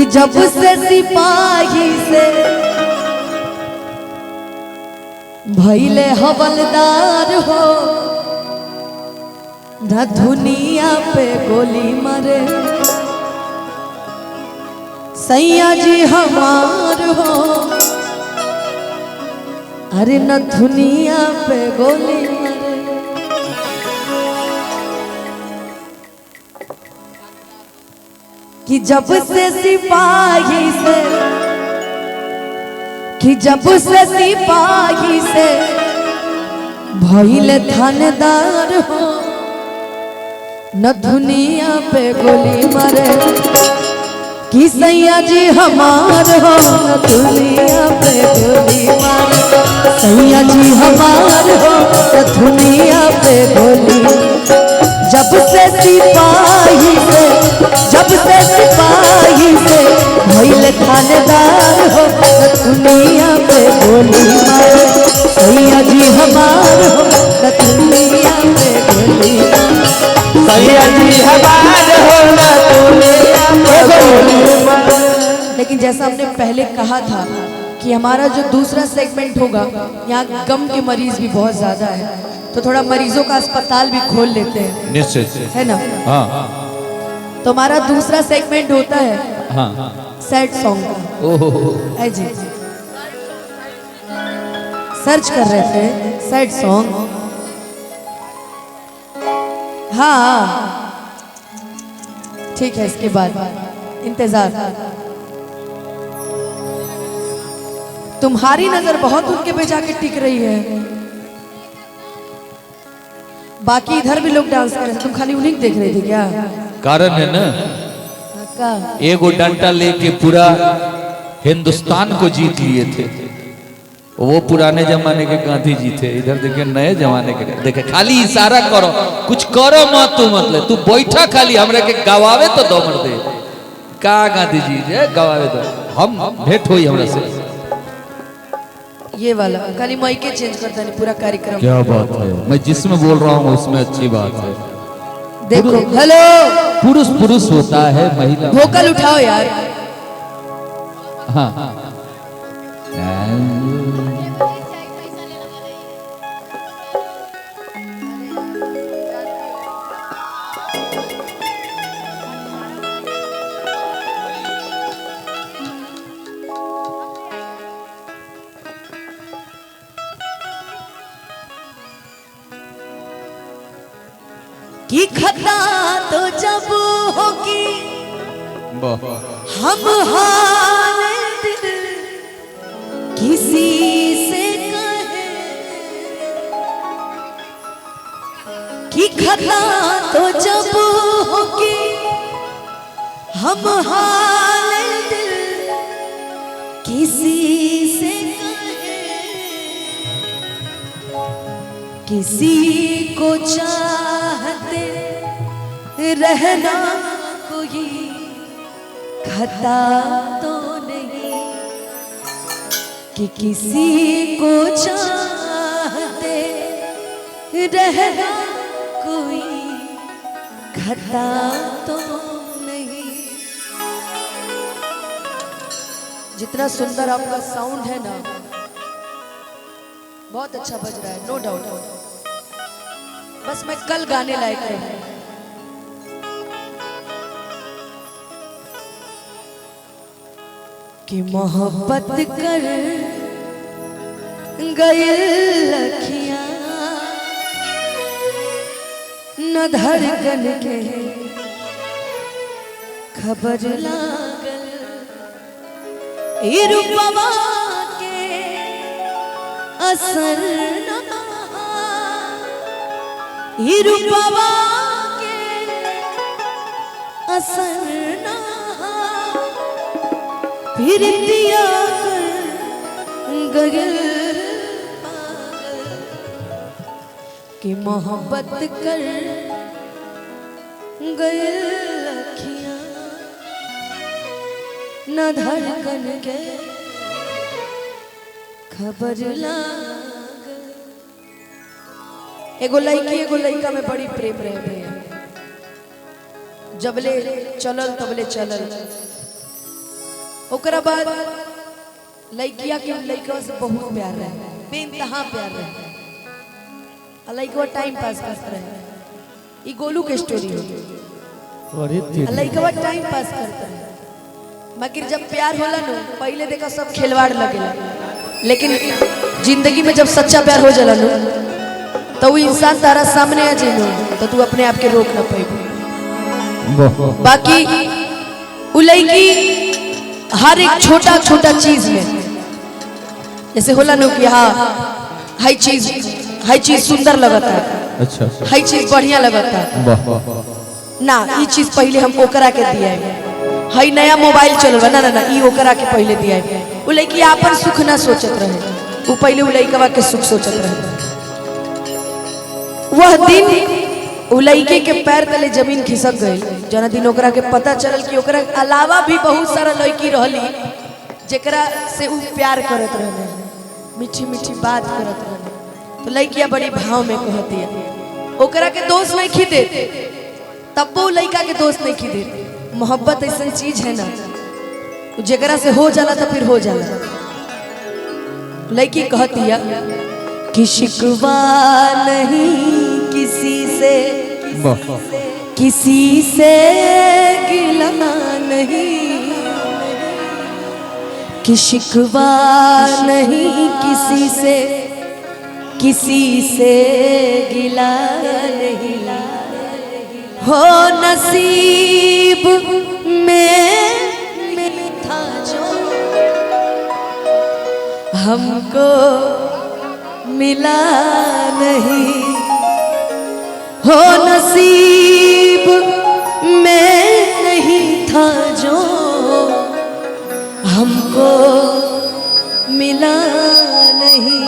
कि जब से सिपाही से भइले हवलदार हो न दुनिया पे गोली मारे सैया जी हमार हो अरे न दुनिया पे गोली मारे। कि जब से सिपाही से कि जब से सिपाही से भइले थानेदार हो न दुनिया पे गोली मारे कि सैया जी हमार हो न दुनिया पे गोली मारे सैया जी हमार हो न दुनिया पे गोली। जब से सिपाही से भइले थानेदार हो न दुनिया पे गोली मारे सैया जी हमार हो न दुनिया पे गोली सैया जी हमार हो न दुनिया पे गोली मारे। लेकिन जैसा हमने पहले कहा था कि हमारा जो दूसरा सेगमेंट होगा यहाँ गम के मरीज भी बहुत ज्यादा है तो थोड़ा मरीजों का अस्पताल भी खोल लेते हैं निश्चित है ना। हाँ तो हमारा दूसरा सेगमेंट होता है हाँ सैड सॉन्ग का। ओह है जी सर्च कर रहे थे सैड सॉन्ग। हाँ ठीक है इसके बाद इंतजार। तुम्हारी नजर बहुत उनके पे जाके टिक रही है बाकी इधर भी लोग डांस कर रहे थे तुम खाली उन्हीं को देख रहे थे क्या? कारण है ना का एगो डंडा लेके पूरा हिंदुस्तान को जीत लिए थे वो पुराने जमाने के गांधी जी थे। इधर देखे नए जमाने के देखे खाली इशारा करो कुछ करो मत तू मतलब तू बैठा खाली हमरे के गवावे तो दो मर दे का गांधी जी जे गवावे दो हम भेंट हुई हमरा से। ये वाला खाली माइके चेंज करता नहीं पूरा कार्यक्रम। क्या बात है मैं जिसमें बोल रहा हूँ उसमें अच्छी बात है। देखो हेलो पुरुष पुरुष होता है महिला वोकल उठाओ यार। हाँ कि खता तो जब होगी हम हाल दिल किसी से कहे कि खता तो जब होगी हम हाल दिल किसी से कहे किसी को चाहते रहना कोई खता तो नहीं कि किसी को चाहते रहना कोई खता तो नहीं। जितना सुंदर आपका साउंड है ना बहुत अच्छा बज रहा है नो डाउट बस मैं कल गाने लायक है। कि मोहब्बत कर गए लखियां न धड़कन के खबर लागल रूपवा के असर न रूपवा के असर न फिर दिया गगल कि मोहब्बत कर गए लखियां न धड़कन के खबर लाग। एगो लड़का में बड़ी प्रेम रहे जबले चलल तबले चलल ओकरा बाद लड़किया के लड़का से बहुत प्यार रहे, बेइंतहा प्यार रहे, आ लड़का टाइम पास करता रहे। ई गोलू के स्टोरी है। अरे लड़का टाइम पास करता है, मगर जब प्यार होला ना पहले देखो सब खिलवाड़ लगेला, लेकिन जिंदगी में जब सच्चा प्यार हो जाला ना तो वो इंसान तारा सामने आ जाए तो तू अपने आप के रोक ना पाएगी। बाकी वो लड़की हर एक छोटा छोटा चीज में जैसे होला ना कि हाँ हर चीज सुंदर लगता है, अच्छा हर चीज बढ़िया लगता है ना, ये चीज पहले हम ओकरा के दिया है। हई नया मोबाइल चल रहा ना ई ओकरा के पहले दिया है। वो लड़की आपन सुख ना सोचत रहे, वो पहले वो लड़का के सुख सोचत रहे। वह दिन वो लड़के के पैर तले जमीन खिसक गई, जना दिन ओकरा के पता चलल कि ओकरा अलावा भी बहुत सारा लड़की रहली जेकरा से वो प्यार करत रहे, मीठी मीठी बात करत रहे। तो लड़किया बड़ी भाव में कहती है, ओकरा के दोस्त नहीं खीदे तब वो लड़का के दोस्त नहीं खीदे। मोहब्बत ऐसा चीज है ना जेकरा से हो जाला तो फिर हो जाला। लड़की कहती है कि शिकवा नहीं किसी से गिला नहीं, कि शिकवा नहीं किसी से गिला नहीं, हो नसीब में था जो हमको मिला नहीं, हो नसीब में नहीं था जो हमको मिला नहीं।